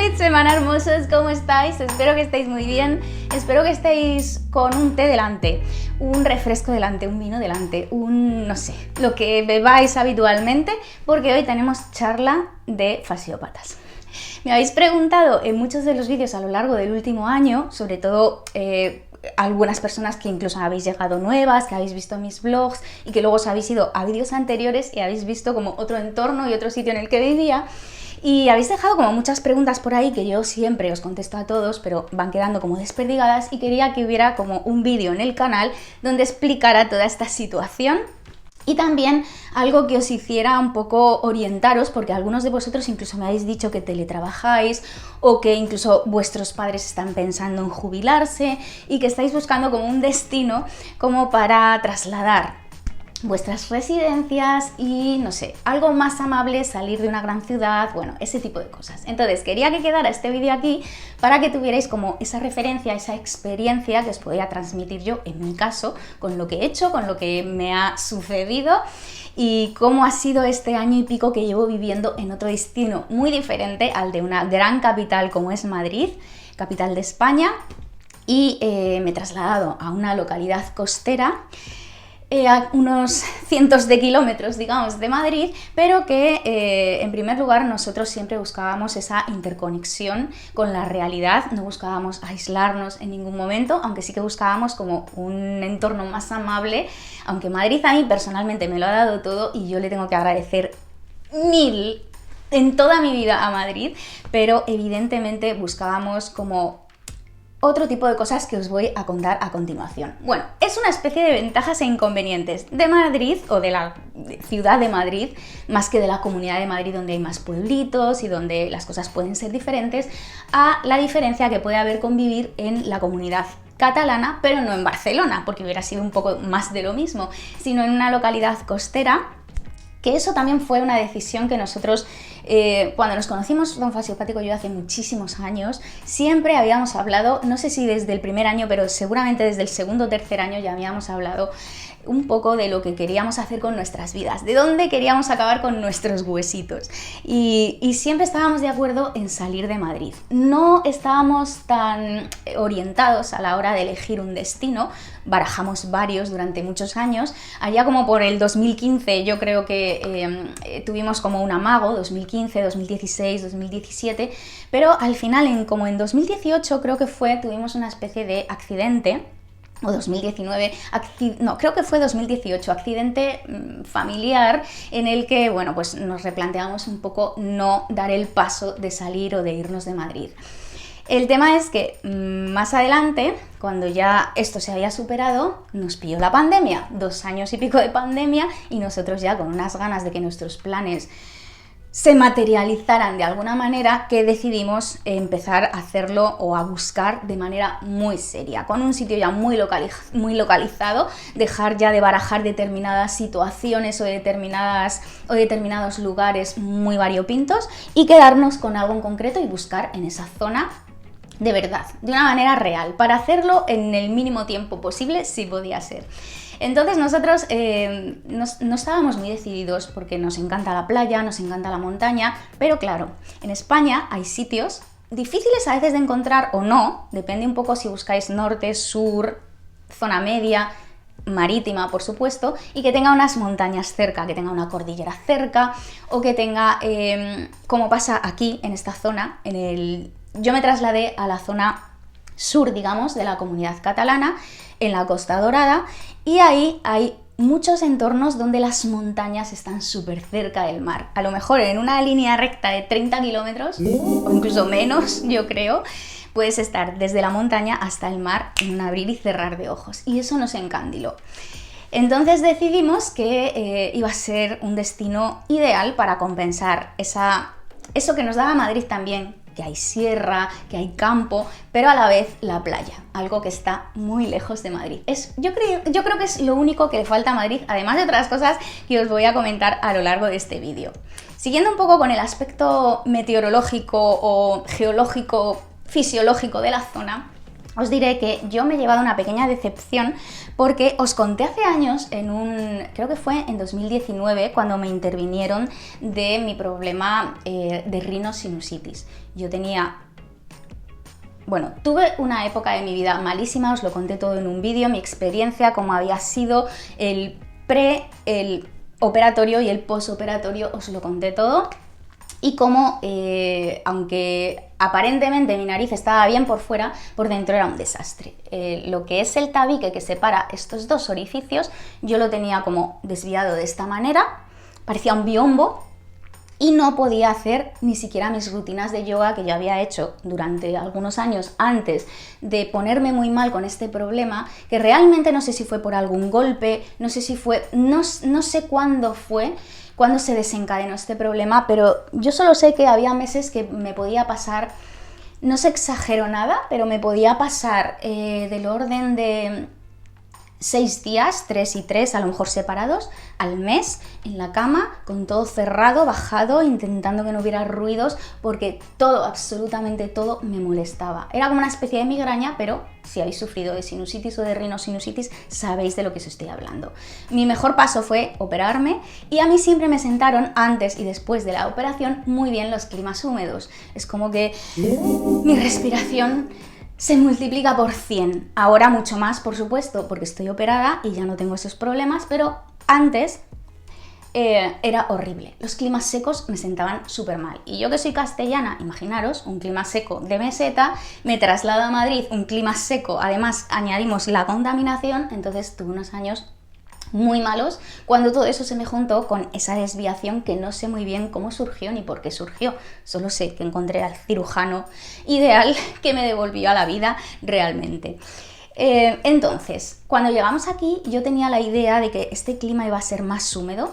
fin de semana, hermosos, ¿cómo estáis? Espero que estéis muy bien, espero que estéis con un té delante, un refresco delante, un vino delante, no sé, lo que bebáis habitualmente, porque hoy tenemos charla de fasiópatas. Me habéis preguntado en muchos de los vídeos a lo largo del último año, sobre todo algunas personas que incluso habéis llegado nuevas, que habéis visto mis vlogs y que luego os habéis ido a vídeos anteriores y habéis visto como otro entorno y otro sitio en el que vivía. Y habéis dejado como muchas preguntas por ahí que yo siempre os contesto a todos, pero van quedando como desperdigadas y quería que hubiera como un vídeo en el canal donde explicara toda esta situación y también algo que os hiciera un poco orientaros, porque algunos de vosotros incluso me habéis dicho que teletrabajáis o que incluso vuestros padres están pensando en jubilarse y que estáis buscando como un destino como para trasladar vuestras residencias y, no sé, algo más amable, salir de una gran ciudad, bueno, ese tipo de cosas. Entonces, quería que quedara este vídeo aquí para que tuvierais como esa referencia, esa experiencia que os podía transmitir yo, en mi caso, con lo que he hecho, con lo que me ha sucedido y cómo ha sido este año y pico que llevo viviendo en otro destino muy diferente al de una gran capital como es Madrid, capital de España, y me he trasladado a una localidad costera a unos cientos de kilómetros, digamos, de Madrid, pero que en primer lugar nosotros siempre buscábamos esa interconexión con la realidad, no buscábamos aislarnos en ningún momento, aunque sí que buscábamos como un entorno más amable, aunque Madrid a mí personalmente me lo ha dado todo y yo le tengo que agradecer mil en toda mi vida a Madrid, pero evidentemente buscábamos como otro tipo de cosas que os voy a contar a continuación. Bueno, es una especie de ventajas e inconvenientes de Madrid o de la ciudad de Madrid, más que de la Comunidad de Madrid donde hay más pueblitos y donde las cosas pueden ser diferentes, a la diferencia que puede haber con vivir en la comunidad catalana, pero no en Barcelona, porque hubiera sido un poco más de lo mismo, sino en una localidad costera, que eso también fue una decisión que nosotros, cuando nos conocimos Don Fasiopático y yo hace muchísimos años, siempre habíamos hablado, no sé si desde el primer año, pero seguramente desde el segundo o tercer año ya habíamos hablado un poco de lo que queríamos hacer con nuestras vidas, de dónde queríamos acabar con nuestros huesitos. Y siempre estábamos de acuerdo en salir de Madrid. No estábamos tan orientados a la hora de elegir un destino, barajamos varios durante muchos años. Allá como por el 2015 yo creo que tuvimos como un amago, 2015, 2016, 2017, pero al final como en 2018 creo que tuvimos una especie de accidente, o 2019, no, creo que fue 2018, accidente familiar en el que, bueno, pues nos replanteamos un poco no dar el paso de salir o de irnos de Madrid. El tema es que más adelante, cuando ya esto se había superado, nos pilló la pandemia, 2 años y pico de pandemia, y nosotros ya con unas ganas de que nuestros planes se materializaran de alguna manera, que decidimos empezar a hacerlo o a buscar de manera muy seria, con un sitio ya muy localizado, dejar ya de barajar determinadas situaciones o determinados lugares muy variopintos y quedarnos con algo en concreto y buscar en esa zona de verdad, de una manera real, para hacerlo en el mínimo tiempo posible, si podía ser. Entonces nosotros no estábamos muy decididos porque nos encanta la playa, nos encanta la montaña, pero claro, en España hay sitios difíciles a veces de encontrar o no, depende un poco si buscáis norte, sur, zona media, marítima por supuesto, y que tenga unas montañas cerca, que tenga una cordillera cerca, o que tenga, como pasa aquí en esta zona, yo me trasladé a la zona sur, digamos, de la Comunidad Catalana, en la Costa Dorada, y ahí hay muchos entornos donde las montañas están súper cerca del mar. A lo mejor en una línea recta de 30 kilómetros, o incluso menos, yo creo, puedes estar desde la montaña hasta el mar en un abrir y cerrar de ojos, y eso nos encandiló. Entonces decidimos que iba a ser un destino ideal para compensar eso que nos daba Madrid también, que hay sierra, que hay campo, pero a la vez la playa, algo que está muy lejos de Madrid. Yo creo que es lo único que le falta a Madrid, además de otras cosas que os voy a comentar a lo largo de este vídeo. Siguiendo un poco con el aspecto meteorológico o geológico, fisiológico de la zona, os diré que yo me he llevado una pequeña decepción porque os conté hace años creo que fue en 2019 cuando me intervinieron de mi problema de rinosinusitis. Yo tuve una época de mi vida malísima, os lo conté todo en un vídeo, mi experiencia, cómo había sido el el operatorio y el postoperatorio, os lo conté todo. Y cómo, aunque aparentemente mi nariz estaba bien por fuera, por dentro era un desastre. Lo que es el tabique que separa estos dos orificios, yo lo tenía como desviado de esta manera, parecía un biombo, y no podía hacer ni siquiera mis rutinas de yoga que yo había hecho durante algunos años antes de ponerme muy mal con este problema, que realmente no sé si fue por algún golpe, no sé si fue, no sé cuándo fue, cuando se desencadenó este problema, pero yo solo sé que había meses que me podía pasar, no se exagero nada, pero me podía pasar del orden de 6 días, 3 y 3, a lo mejor separados, al mes, en la cama, con todo cerrado, bajado, intentando que no hubiera ruidos, porque todo, absolutamente todo, me molestaba. Era como una especie de migraña, pero si habéis sufrido de sinusitis o de rinosinusitis, sabéis de lo que os estoy hablando. Mi mejor paso fue operarme, y a mí siempre me sentaron, antes y después de la operación, muy bien los climas húmedos. Es como que mi respiración se multiplica por 100. Ahora mucho más, por supuesto, porque estoy operada y ya no tengo esos problemas, pero antes era horrible. Los climas secos me sentaban súper mal. Y yo que soy castellana, imaginaros, un clima seco de meseta, me traslado a Madrid, un clima seco, además añadimos la contaminación, entonces tuve unos años muy malos, cuando todo eso se me juntó con esa desviación que no sé muy bien cómo surgió ni por qué surgió. Solo sé que encontré al cirujano ideal que me devolvió a la vida realmente. Entonces, cuando llegamos aquí, yo tenía la idea de que este clima iba a ser más húmedo.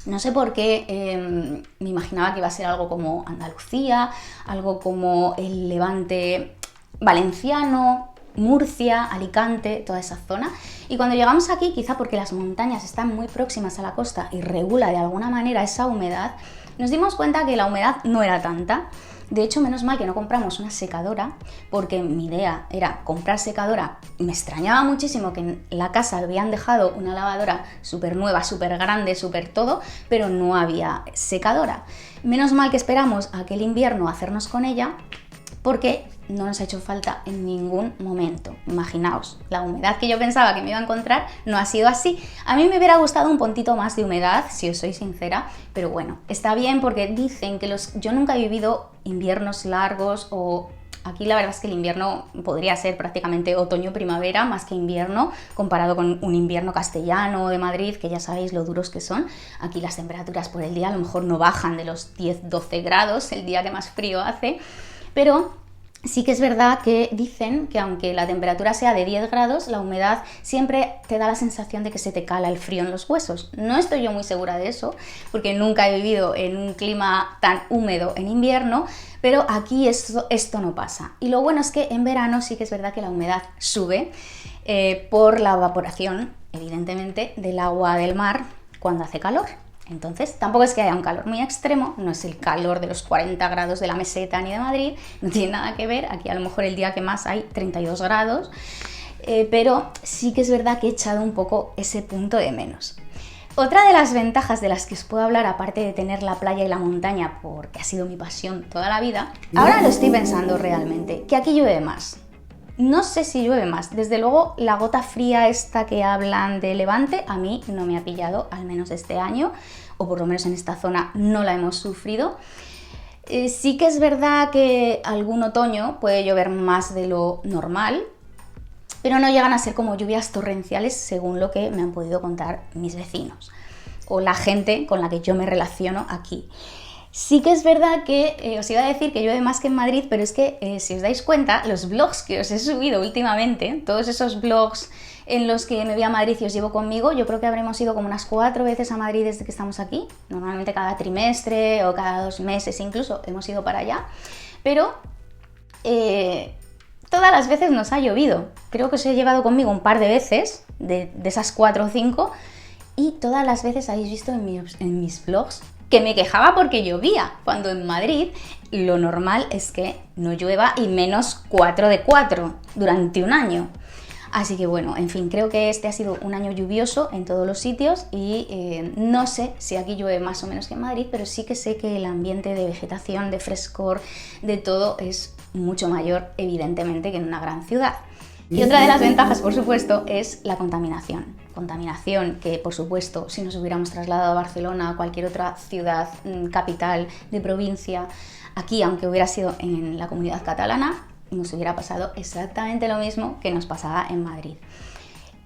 No sé por qué me imaginaba que iba a ser algo como Andalucía, algo como el Levante valenciano, Murcia, Alicante, toda esa zona. Y cuando llegamos aquí, quizá porque las montañas están muy próximas a la costa y regula de alguna manera esa humedad, nos dimos cuenta que la humedad no era tanta. De hecho, menos mal que no compramos una secadora, porque mi idea era comprar secadora. Me extrañaba muchísimo que en la casa habían dejado una lavadora súper nueva, súper grande, súper todo, pero no había secadora. Menos mal que esperamos a aquel invierno a hacernos con ella, porque no nos ha hecho falta en ningún momento. Imaginaos, la humedad que yo pensaba que me iba a encontrar no ha sido así. A mí me hubiera gustado un puntito más de humedad, si os soy sincera, pero bueno, está bien porque dicen que yo nunca he vivido inviernos largos, o aquí la verdad es que el invierno podría ser prácticamente otoño-primavera más que invierno, comparado con un invierno castellano de Madrid, que ya sabéis lo duros que son. Aquí las temperaturas por el día a lo mejor no bajan de los 10-12 grados, el día que más frío hace, pero sí que es verdad que dicen que aunque la temperatura sea de 10 grados, la humedad siempre te da la sensación de que se te cala el frío en los huesos. No estoy yo muy segura de eso, porque nunca he vivido en un clima tan húmedo en invierno, pero aquí esto no pasa. Y lo bueno es que en verano sí que es verdad que la humedad sube por la evaporación, evidentemente, del agua del mar cuando hace calor. Entonces, tampoco es que haya un calor muy extremo, no es el calor de los 40 grados de la meseta ni de Madrid, no tiene nada que ver. Aquí a lo mejor el día que más hay 32 grados, pero sí que es verdad que he echado un poco ese punto de menos. Otra de las ventajas de las que os puedo hablar, aparte de tener la playa y la montaña, porque ha sido mi pasión toda la vida, ahora lo estoy pensando realmente, que aquí llueve más. No sé si llueve más, desde luego la gota fría esta que hablan de Levante a mí no me ha pillado, al menos este año, o por lo menos en esta zona no la hemos sufrido. Sí que es verdad que algún otoño puede llover más de lo normal, pero no llegan a ser como lluvias torrenciales según lo que me han podido contar mis vecinos o la gente con la que yo me relaciono aquí. Sí que es verdad que os iba a decir que llueve más que en Madrid, pero es que si os dais cuenta, los vlogs que os he subido últimamente, todos esos vlogs en los que me voy a Madrid y os llevo conmigo, yo creo que habremos ido como unas 4 veces a Madrid desde que estamos aquí. Normalmente cada trimestre o cada 2 meses incluso hemos ido para allá, pero todas las veces nos ha llovido. Creo que os he llevado conmigo un par de veces, de esas 4 o 5, y todas las veces habéis visto en mis vlogs que me quejaba porque llovía, cuando en Madrid lo normal es que no llueva y menos 4 de 4 durante un año. Así que bueno, en fin, creo que este ha sido un año lluvioso en todos los sitios y no sé si aquí llueve más o menos que en Madrid, pero sí que sé que el ambiente de vegetación, de frescor, de todo es mucho mayor, evidentemente, que en una gran ciudad. Y otra de las ventajas, por supuesto, es la contaminación. Contaminación que, por supuesto, si nos hubiéramos trasladado a Barcelona o a cualquier otra ciudad, capital de provincia, aquí, aunque hubiera sido en la Comunidad Catalana, nos hubiera pasado exactamente lo mismo que nos pasaba en Madrid.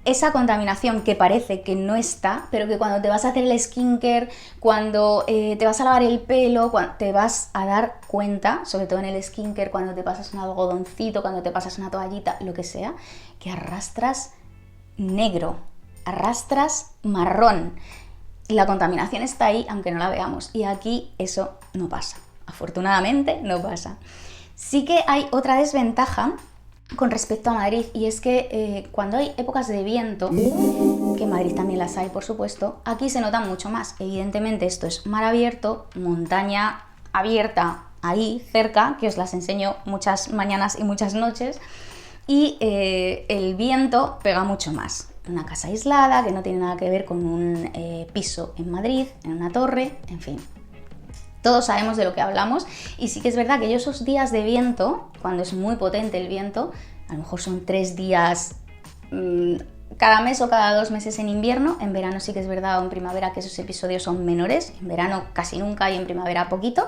Esa contaminación que parece que no está, pero que cuando te vas a hacer el skincare, cuando te vas a lavar el pelo, te vas a dar cuenta, sobre todo en el skincare, cuando te pasas un algodoncito, cuando te pasas una toallita, lo que sea, que arrastras negro, arrastras marrón. La contaminación está ahí, aunque no la veamos, y aquí eso no pasa. Afortunadamente no pasa. Sí que hay otra desventaja con respecto a Madrid, y es que cuando hay épocas de viento, que en Madrid también las hay por supuesto, aquí se nota mucho más. Evidentemente esto es mar abierto, montaña abierta ahí cerca, que os las enseño muchas mañanas y muchas noches, y el viento pega mucho más. Una casa aislada que no tiene nada que ver con un piso en Madrid, en una torre, en fin. Todos sabemos de lo que hablamos, y sí que es verdad que esos días de viento, cuando es muy potente el viento, a lo mejor son 3 días cada mes o cada 2 meses en invierno. En verano sí que es verdad, o en primavera, que esos episodios son menores. En verano casi nunca y en primavera poquito.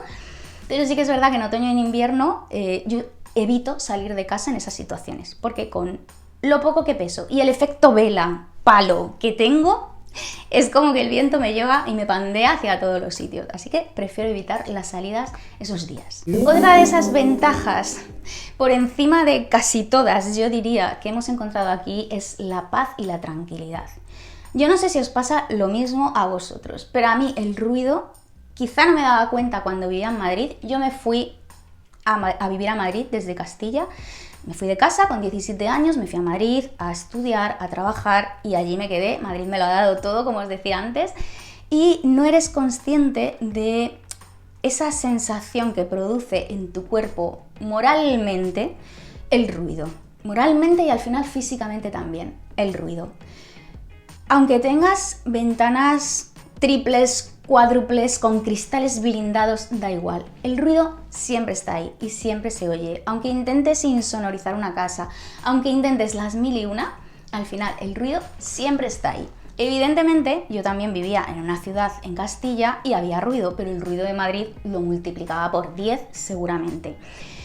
Pero sí que es verdad que en otoño y en invierno yo evito salir de casa en esas situaciones, porque con lo poco que peso y el efecto vela, palo que tengo, es como que el viento me lleva y me pandea hacia todos los sitios, así que prefiero evitar las salidas esos días. Otra de esas ventajas, por encima de casi todas, yo diría, que hemos encontrado aquí es la paz y la tranquilidad. Yo no sé si os pasa lo mismo a vosotros, pero a mí el ruido, quizá no me daba cuenta cuando vivía en Madrid. Yo me fui a vivir a Madrid desde Castilla. Me fui de casa con 17 años, me fui a Madrid a estudiar, a trabajar, y allí me quedé. Madrid me lo ha dado todo, como os decía antes, y no eres consciente de esa sensación que produce en tu cuerpo moralmente el ruido. Moralmente y al final físicamente también el ruido. Aunque tengas ventanas triples, cuádruples, con cristales blindados, da igual. El ruido siempre está ahí y siempre se oye. Aunque intentes insonorizar una casa, aunque intentes las mil y una, al final el ruido siempre está ahí. Evidentemente, yo también vivía en una ciudad en Castilla y había ruido, pero el ruido de Madrid lo multiplicaba por 10 seguramente.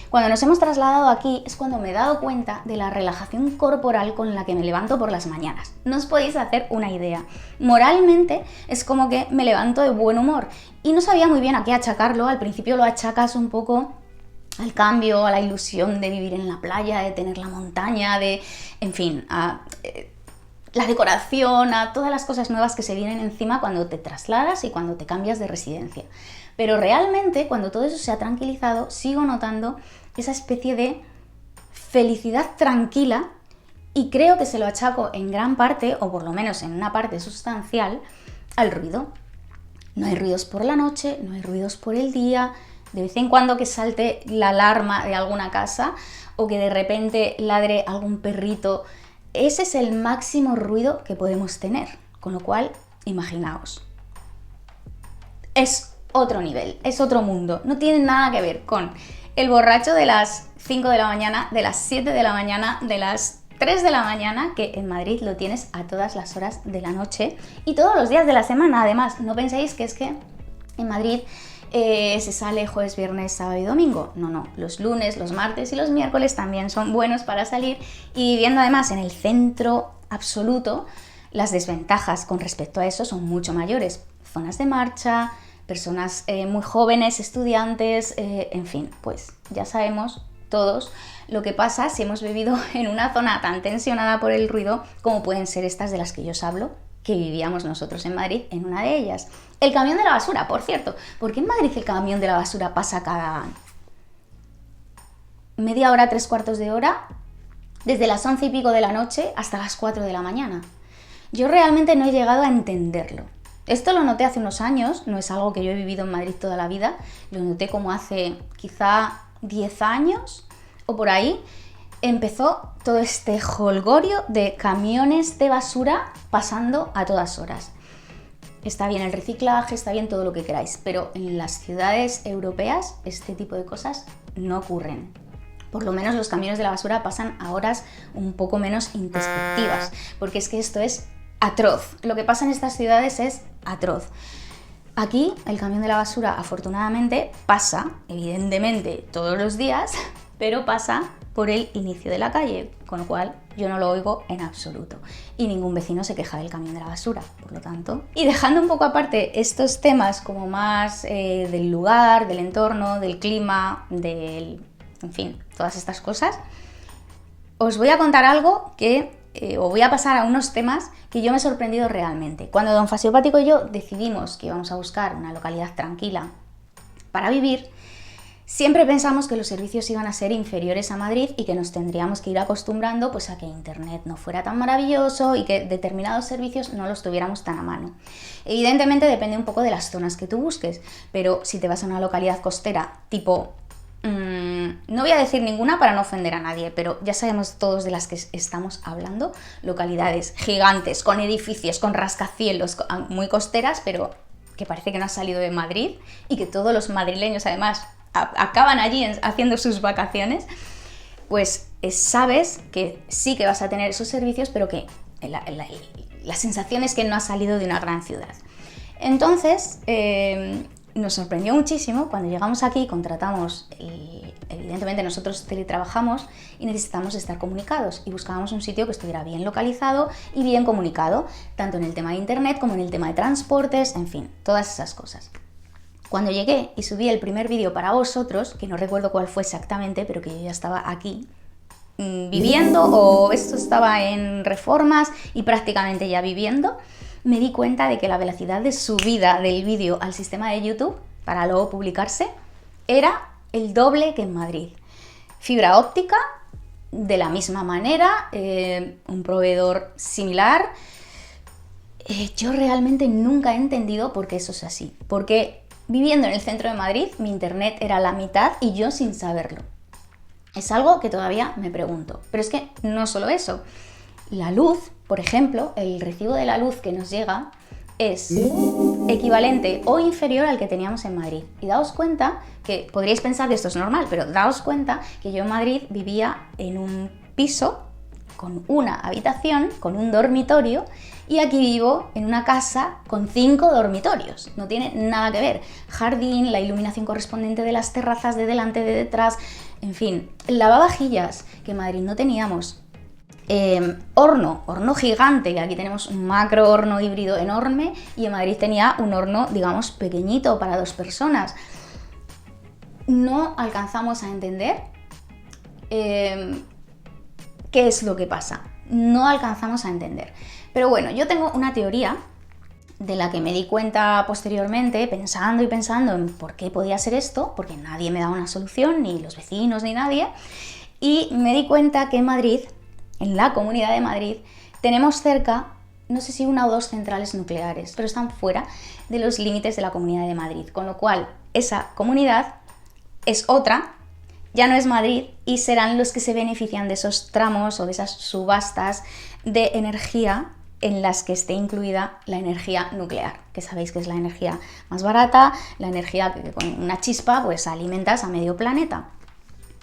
Cuando nos hemos trasladado aquí es cuando me he dado cuenta de la relajación corporal con la que me levanto por las mañanas. No os podéis hacer una idea. Moralmente es como que me levanto de buen humor y no sabía muy bien a qué achacarlo. Al principio lo achacas un poco al cambio, a la ilusión de vivir en la playa, de tener la montaña, en fin, a la decoración, a todas las cosas nuevas que se vienen encima cuando te trasladas y cuando te cambias de residencia. Pero realmente, cuando todo eso se ha tranquilizado, sigo notando esa especie de felicidad tranquila, y creo que se lo achaco en gran parte, o por lo menos en una parte sustancial, al ruido. No hay ruidos por la noche, no hay ruidos por el día, de vez en cuando que salte la alarma de alguna casa o que de repente ladre algún perrito. Ese es el máximo ruido que podemos tener, con lo cual, imaginaos. Es otro nivel, es otro mundo, no tiene nada que ver con el borracho de las 5 de la mañana, de las 7 de la mañana, de las 3 de la mañana, que en Madrid lo tienes a todas las horas de la noche y todos los días de la semana. Además, no penséis que es que en Madrid se sale jueves, viernes, sábado y domingo. No, los lunes, los martes y los miércoles también son buenos para salir, y viviendo además en el centro absoluto, las desventajas con respecto a eso son mucho mayores. Zonas de marcha, personas muy jóvenes, estudiantes, en fin, pues ya sabemos todos lo que pasa si hemos vivido en una zona tan tensionada por el ruido como pueden ser estas de las que yo os hablo, que vivíamos nosotros en Madrid, en una de ellas. El camión de la basura, por cierto. ¿Por qué en Madrid el camión de la basura pasa cada media hora, 3/4 de hora, desde las 11 y pico de la noche hasta las 4 de la mañana? Yo realmente no he llegado a entenderlo. Esto lo noté hace unos años, no es algo que yo he vivido en Madrid toda la vida, lo noté como hace quizá 10 años o por ahí. Empezó todo este jolgorio de camiones de basura pasando a todas horas. Está bien el reciclaje, está bien todo lo que queráis, pero en las ciudades europeas este tipo de cosas no ocurren. Por lo menos los camiones de la basura pasan a horas un poco menos intempestivas, porque es que esto es atroz. Lo que pasa en estas ciudades es atroz. Aquí el camión de la basura afortunadamente pasa, evidentemente todos los días, pero pasa por el inicio de la calle, con lo cual yo no lo oigo en absoluto. Y ningún vecino se queja del camión de la basura, por lo tanto. Y dejando un poco aparte estos temas como más del lugar, del entorno, del clima, en fin, todas estas cosas, os voy a contar algo que os voy a pasar a unos temas que yo me he sorprendido realmente. Cuando don Fasiopático y yo decidimos que íbamos a buscar una localidad tranquila para vivir, siempre pensamos que los servicios iban a ser inferiores a Madrid y que nos tendríamos que ir acostumbrando pues, a que Internet no fuera tan maravilloso y que determinados servicios no los tuviéramos tan a mano. Evidentemente depende un poco de las zonas que tú busques, pero si te vas a una localidad costera tipo... no voy a decir ninguna para no ofender a nadie, pero ya sabemos todos de las que estamos hablando, localidades gigantes, con edificios, con rascacielos, muy costeras, pero que parece que no han salido de Madrid y que todos los madrileños además acaban allí haciendo sus vacaciones, pues sabes que sí que vas a tener esos servicios, pero que la sensación es que no has salido de una gran ciudad. Entonces, nos sorprendió muchísimo cuando llegamos aquí, contratamos, evidentemente nosotros teletrabajamos y necesitamos estar comunicados y buscábamos un sitio que estuviera bien localizado y bien comunicado, tanto en el tema de internet como en el tema de transportes, en fin, todas esas cosas. Cuando llegué y subí el primer vídeo para vosotros, que no recuerdo cuál fue exactamente, pero que yo ya estaba aquí viviendo o esto estaba en reformas y prácticamente ya viviendo, me di cuenta de que la velocidad de subida del vídeo al sistema de YouTube para luego publicarse era el doble que en Madrid. Fibra óptica, de la misma manera, un proveedor similar. Yo realmente nunca he entendido por qué eso es así. Porque viviendo en el centro de Madrid, mi internet era la mitad y yo sin saberlo. Es algo que todavía me pregunto. Pero es que no solo eso. La luz, por ejemplo, el recibo de la luz que nos llega es equivalente o inferior al que teníamos en Madrid. Y daos cuenta que, podríais pensar que esto es normal, pero daos cuenta que yo en Madrid vivía en un piso con una habitación, con un dormitorio, y aquí vivo en una casa con 5 dormitorios. No tiene nada que ver. Jardín, la iluminación correspondiente de las terrazas de delante, de detrás, en fin, lavavajillas que en Madrid no teníamos. Horno gigante, que aquí tenemos un macro horno híbrido enorme y en Madrid tenía un horno, digamos, pequeñito para 2 personas. No alcanzamos a entender qué es lo que pasa. No alcanzamos a entender. Pero bueno, yo tengo una teoría de la que me di cuenta posteriormente, pensando y pensando en por qué podía ser esto, porque nadie me daba una solución, ni los vecinos, ni nadie, y me di cuenta que en Madrid, en la Comunidad de Madrid, tenemos cerca, no sé si 1 o 2 centrales nucleares, pero están fuera de los límites de la Comunidad de Madrid, con lo cual esa comunidad es otra, ya no es Madrid, y serán los que se benefician de esos tramos o de esas subastas de energía en las que esté incluida la energía nuclear, que sabéis que es la energía más barata, la energía que con una chispa pues alimentas a medio planeta.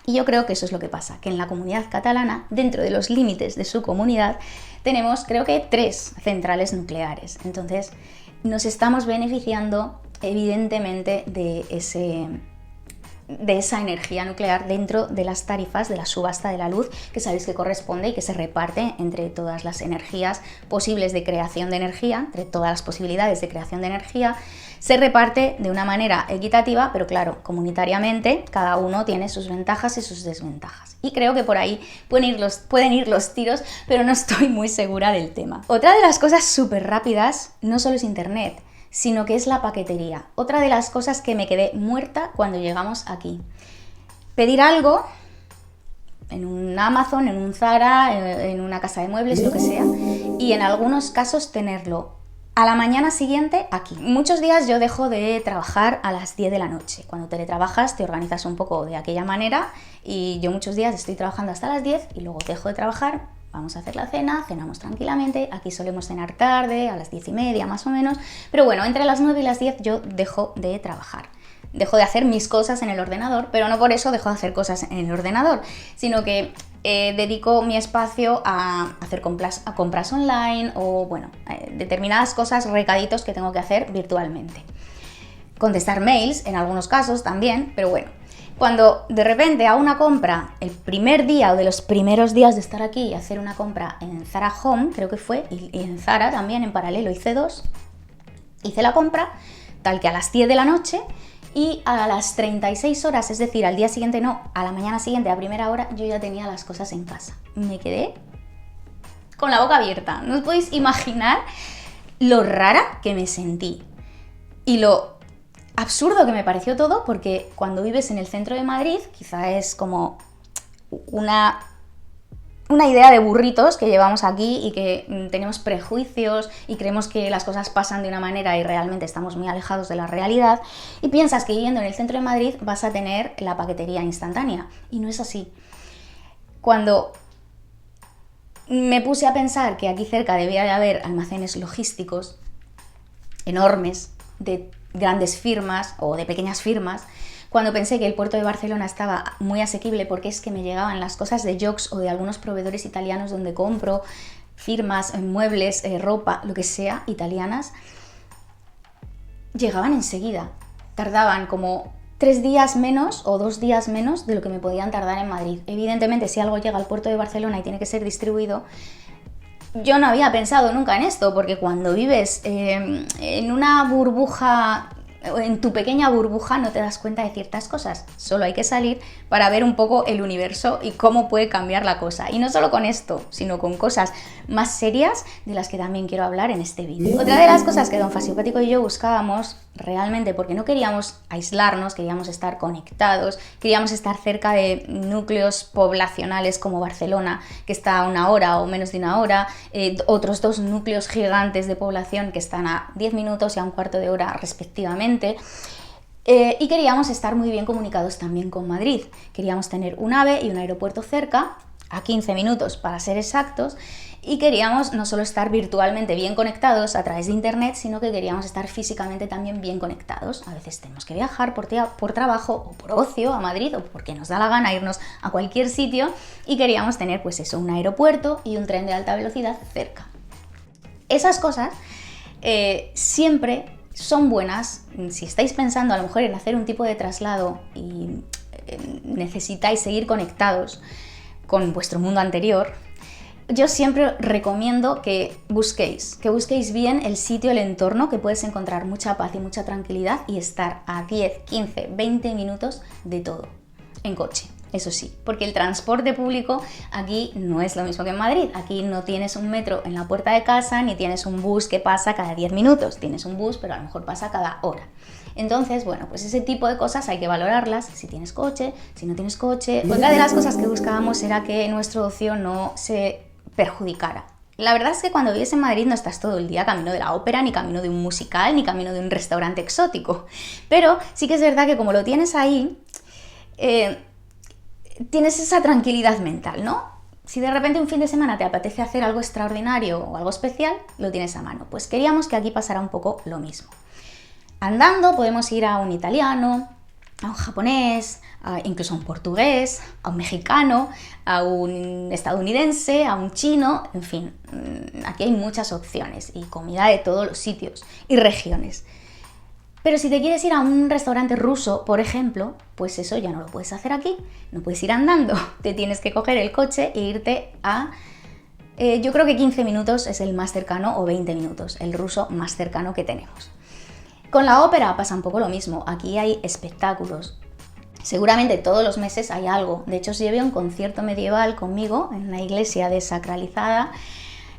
Y yo creo que eso es lo que pasa, que en la comunidad catalana, dentro de los límites de su comunidad, tenemos creo que 3 centrales nucleares. Entonces nos estamos beneficiando evidentemente de esa energía nuclear dentro de las tarifas de la subasta de la luz, que sabéis que corresponde y que se reparte entre todas las energías posibles de creación de energía, entre todas las posibilidades de creación de energía, se reparte de una manera equitativa, pero claro, comunitariamente, cada uno tiene sus ventajas y sus desventajas. Y creo que por ahí pueden ir los tiros, pero no estoy muy segura del tema. Otra de las cosas súper rápidas no solo es internet, sino que es la paquetería. Otra de las cosas que me quedé muerta cuando llegamos aquí. Pedir algo en un Amazon, en un Zara, en una casa de muebles, lo que sea, y en algunos casos tenerlo a la mañana siguiente aquí. Muchos días yo dejo de trabajar a las 10 de la noche. Cuando teletrabajas te organizas un poco de aquella manera y yo muchos días estoy trabajando hasta las 10 y luego dejo de trabajar, vamos a hacer la cena, cenamos tranquilamente, aquí solemos cenar tarde, a las 10:30 más o menos, pero bueno, entre las 9 y las 10 yo dejo de trabajar. Dejo de hacer mis cosas en el ordenador, pero no por eso dejo de hacer cosas en el ordenador, sino que dedico mi espacio a hacer compras online o, bueno, determinadas cosas, recaditos que tengo que hacer virtualmente. Contestar mails en algunos casos también, pero bueno. Cuando de repente hago una compra el primer día o de los primeros días de estar aquí y hacer una compra en Zara Home, creo que fue, y en Zara también en paralelo hice dos, hice la compra tal que a las 10 de la noche y a las 36 horas, es decir, al día siguiente no, a la mañana siguiente, a primera hora, yo ya tenía las cosas en casa. Me quedé con la boca abierta. No os podéis imaginar lo rara que me sentí y lo absurdo que me pareció todo, porque cuando vives en el centro de Madrid, quizá es como una idea de burritos que llevamos aquí y que tenemos prejuicios y creemos que las cosas pasan de una manera y realmente estamos muy alejados de la realidad, y piensas que viviendo en el centro de Madrid vas a tener la paquetería instantánea, y no es así. Cuando me puse a pensar que aquí cerca debía de haber almacenes logísticos enormes de grandes firmas o de pequeñas firmas, cuando pensé que el puerto de Barcelona estaba muy asequible porque es que me llegaban las cosas de Jox o de algunos proveedores italianos donde compro firmas, muebles, ropa, lo que sea, italianas, llegaban enseguida. Tardaban como 3 días menos o 2 días menos de lo que me podían tardar en Madrid. Evidentemente, si algo llega al puerto de Barcelona y tiene que ser distribuido, yo no había pensado nunca en esto, porque cuando vives en una burbuja, en tu pequeña burbuja, no te das cuenta de ciertas cosas. Solo hay que salir para ver un poco el universo y cómo puede cambiar la cosa. Y no solo con esto, sino con cosas más serias de las que también quiero hablar en este vídeo. Otra de las cosas que Don Fasiopático y yo buscábamos realmente, porque no queríamos aislarnos, queríamos estar conectados, queríamos estar cerca de núcleos poblacionales como Barcelona, que está a 1 hora o menos de 1 hora, otros 2 núcleos gigantes de población que están a 10 minutos y a 1/4 de hora respectivamente. Y queríamos estar muy bien comunicados también con Madrid. Queríamos tener un AVE y un aeropuerto cerca, a 15 minutos para ser exactos, y queríamos no solo estar virtualmente bien conectados a través de internet, sino que queríamos estar físicamente también bien conectados. A veces tenemos que viajar por trabajo o por ocio a Madrid o porque nos da la gana irnos a cualquier sitio, y queríamos tener pues eso, un aeropuerto y un tren de alta velocidad cerca. Esas cosas siempre son buenas si estáis pensando a lo mejor en hacer un tipo de traslado y necesitáis seguir conectados con vuestro mundo anterior. Yo siempre recomiendo que busquéis bien el sitio, el entorno, que puedes encontrar mucha paz y mucha tranquilidad y estar a 10, 15, 20 minutos de todo, en coche. Eso sí, porque el transporte público aquí no es lo mismo que en Madrid. Aquí no tienes un metro en la puerta de casa, ni tienes un bus que pasa cada 10 minutos. Tienes un bus, pero a lo mejor pasa cada hora. Entonces, bueno, pues ese tipo de cosas hay que valorarlas, si tienes coche, si no tienes coche. Otra de las cosas que buscábamos era que nuestro ocio no se perjudicara. La verdad es que cuando vives en Madrid no estás todo el día camino de la ópera, ni camino de un musical, ni camino de un restaurante exótico. Pero sí que es verdad que como lo tienes ahí, tienes esa tranquilidad mental, ¿no? Si de repente un fin de semana te apetece hacer algo extraordinario o algo especial, lo tienes a mano. Pues queríamos que aquí pasara un poco lo mismo. Andando podemos ir a un italiano, a un japonés, incluso a un portugués, a un mexicano, a un estadounidense, a un chino, en fin, aquí hay muchas opciones y comida de todos los sitios y regiones. Pero si te quieres ir a un restaurante ruso, por ejemplo, pues eso ya no lo puedes hacer aquí, no puedes ir andando, te tienes que coger el coche e irte a... yo creo que 15 minutos es el más cercano, o 20 minutos, el ruso más cercano que tenemos. Con la ópera pasa un poco lo mismo, aquí hay espectáculos. Seguramente todos los meses hay algo. De hecho, os llevé a un concierto medieval conmigo en una iglesia desacralizada,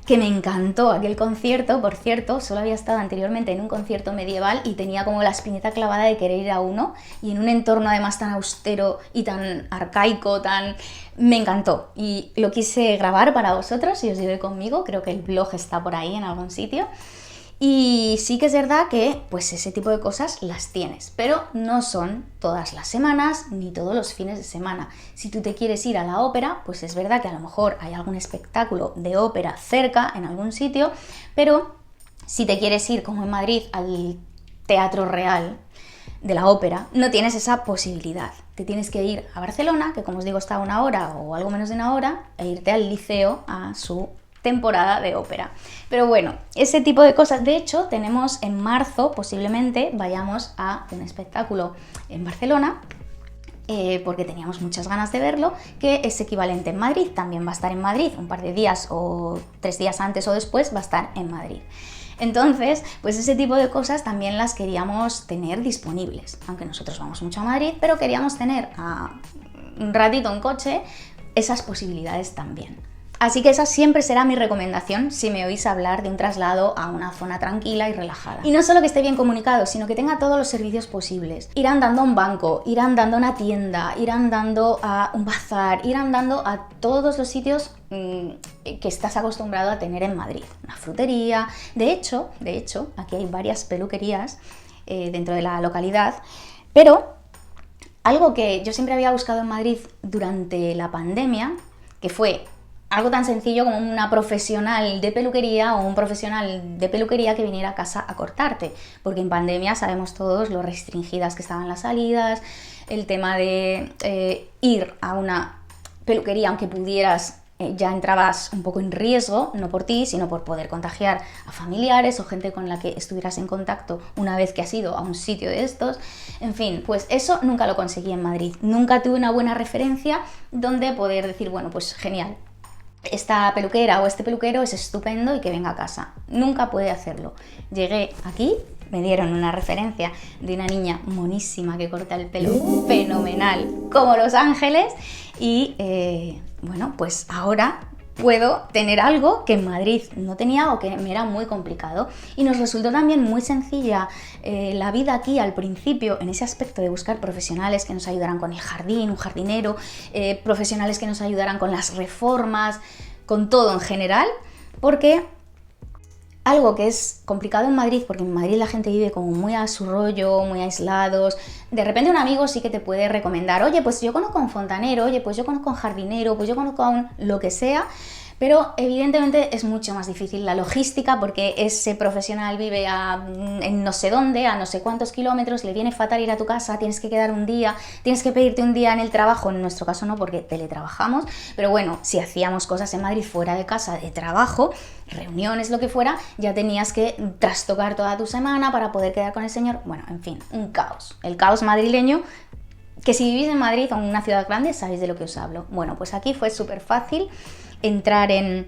que me encantó aquel concierto. Por cierto, solo había estado anteriormente en un concierto medieval y tenía como la espinita clavada de querer ir a uno, y en un entorno además tan austero y tan arcaico, me encantó. Y lo quise grabar para vosotros y os llevé conmigo, creo que el blog está por ahí en algún sitio. Y sí que es verdad que pues ese tipo de cosas las tienes, pero no son todas las semanas ni todos los fines de semana. Si tú te quieres ir a la ópera, pues es verdad que a lo mejor hay algún espectáculo de ópera cerca en algún sitio, pero si te quieres ir, como en Madrid, al Teatro Real de la ópera, no tienes esa posibilidad. Te tienes que ir a Barcelona, que como os digo está a 1 hora o algo menos de 1 hora, e irte al Liceo a su temporada de ópera. Pero bueno, ese tipo de cosas. De hecho, tenemos en marzo, posiblemente vayamos a un espectáculo en Barcelona, porque teníamos muchas ganas de verlo, que es equivalente en Madrid, también va a estar en Madrid, un par de días o 3 días antes o después va a estar en Madrid. Entonces, pues ese tipo de cosas también las queríamos tener disponibles, aunque nosotros vamos mucho a Madrid, pero queríamos tener un ratito en coche esas posibilidades también. Así que esa siempre será mi recomendación si me oís hablar de un traslado a una zona tranquila y relajada. Y no solo que esté bien comunicado, sino que tenga todos los servicios posibles. Ir andando a un banco, ir andando a una tienda, ir andando a un bazar, ir andando a todos los sitios que estás acostumbrado a tener en Madrid. Una frutería. De hecho, aquí hay varias peluquerías dentro de la localidad, pero algo que yo siempre había buscado en Madrid durante la pandemia, que fue algo tan sencillo como una profesional de peluquería o un profesional de peluquería que viniera a casa a cortarte, porque en pandemia sabemos todos lo restringidas que estaban las salidas, el tema de ir a una peluquería aunque pudieras, ya entrabas un poco en riesgo, no por ti, sino por poder contagiar a familiares o gente con la que estuvieras en contacto una vez que has ido a un sitio de estos. En fin, pues eso nunca lo conseguí en Madrid, nunca tuve una buena referencia donde poder decir, bueno, pues genial, esta peluquera o este peluquero es estupendo y que venga a casa. Nunca pude hacerlo. Llegué aquí, me dieron una referencia de una niña monísima que corta el pelo fenomenal, como Los Ángeles, y bueno, pues ahora puedo tener algo que en Madrid no tenía o que me era muy complicado. Y nos resultó también muy sencilla la vida aquí al principio en ese aspecto de buscar profesionales que nos ayudaran con el jardín, un jardinero, profesionales que nos ayudaran con las reformas, con todo en general, porque algo que es complicado en Madrid, porque en Madrid la gente vive como muy a su rollo, muy aislados. De repente un amigo sí que te puede recomendar, oye, pues yo conozco a un fontanero, oye, pues yo conozco a un jardinero, pues yo conozco a un lo que sea, pero evidentemente es mucho más difícil la logística porque ese profesional vive en no sé dónde, a no sé cuántos kilómetros, le viene fatal ir a tu casa, tienes que quedar un día, tienes que pedirte un día en el trabajo, en nuestro caso no porque teletrabajamos, pero bueno, si hacíamos cosas en Madrid fuera de casa de trabajo, reuniones, lo que fuera, ya tenías que trastocar toda tu semana para poder quedar con el señor, bueno, en fin, un caos, el caos madrileño, que si vivís en Madrid o en una ciudad grande sabéis de lo que os hablo. Bueno, pues aquí fue súper fácil entrar en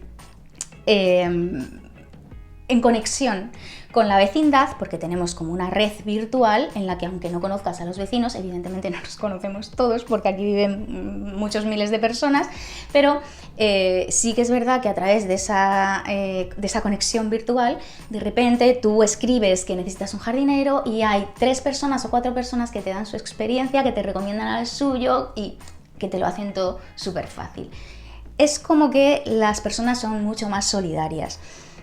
conexión con la vecindad, porque tenemos como una red virtual en la que, aunque no conozcas a los vecinos, evidentemente no los conocemos todos porque aquí viven muchos miles de personas, pero sí que es verdad que a través de esa conexión virtual, de repente tú escribes que necesitas un jardinero y hay 3 personas o 4 personas que te dan su experiencia, que te recomiendan al suyo y que te lo hacen todo súper fácil. Es como que las personas son mucho más solidarias.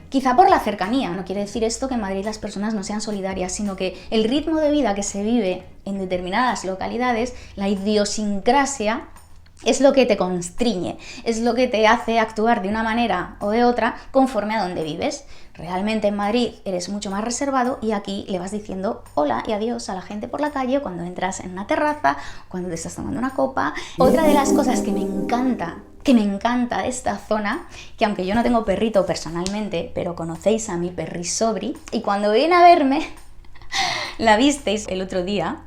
Quizá por la cercanía, no quiere decir esto que en Madrid las personas no sean solidarias, sino que el ritmo de vida que se vive en determinadas localidades, la idiosincrasia, es lo que te constriñe, es lo que te hace actuar de una manera o de otra conforme a donde vives. Realmente en Madrid eres mucho más reservado y aquí le vas diciendo hola y adiós a la gente por la calle cuando entras en una terraza, cuando te estás tomando una copa. Otra de las cosas que me encanta de esta zona, que aunque yo no tengo perrito personalmente, pero conocéis a mi perrisobri, y cuando viene a verme, la visteis el otro día,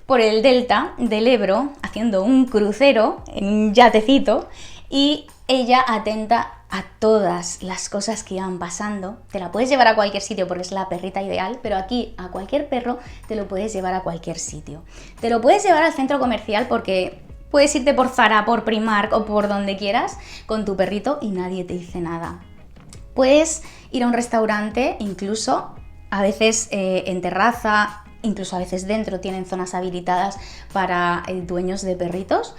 por el delta del Ebro, haciendo un crucero en un yatecito, y ella atenta a todas las cosas que iban pasando. Te la puedes llevar a cualquier sitio porque es la perrita ideal, pero aquí a cualquier perro te lo puedes llevar a cualquier sitio. Te lo puedes llevar al centro comercial porque puedes irte por Zara, por Primark o por donde quieras con tu perrito y nadie te dice nada. Puedes ir a un restaurante, incluso a veces en terraza, incluso a veces dentro tienen zonas habilitadas para dueños de perritos.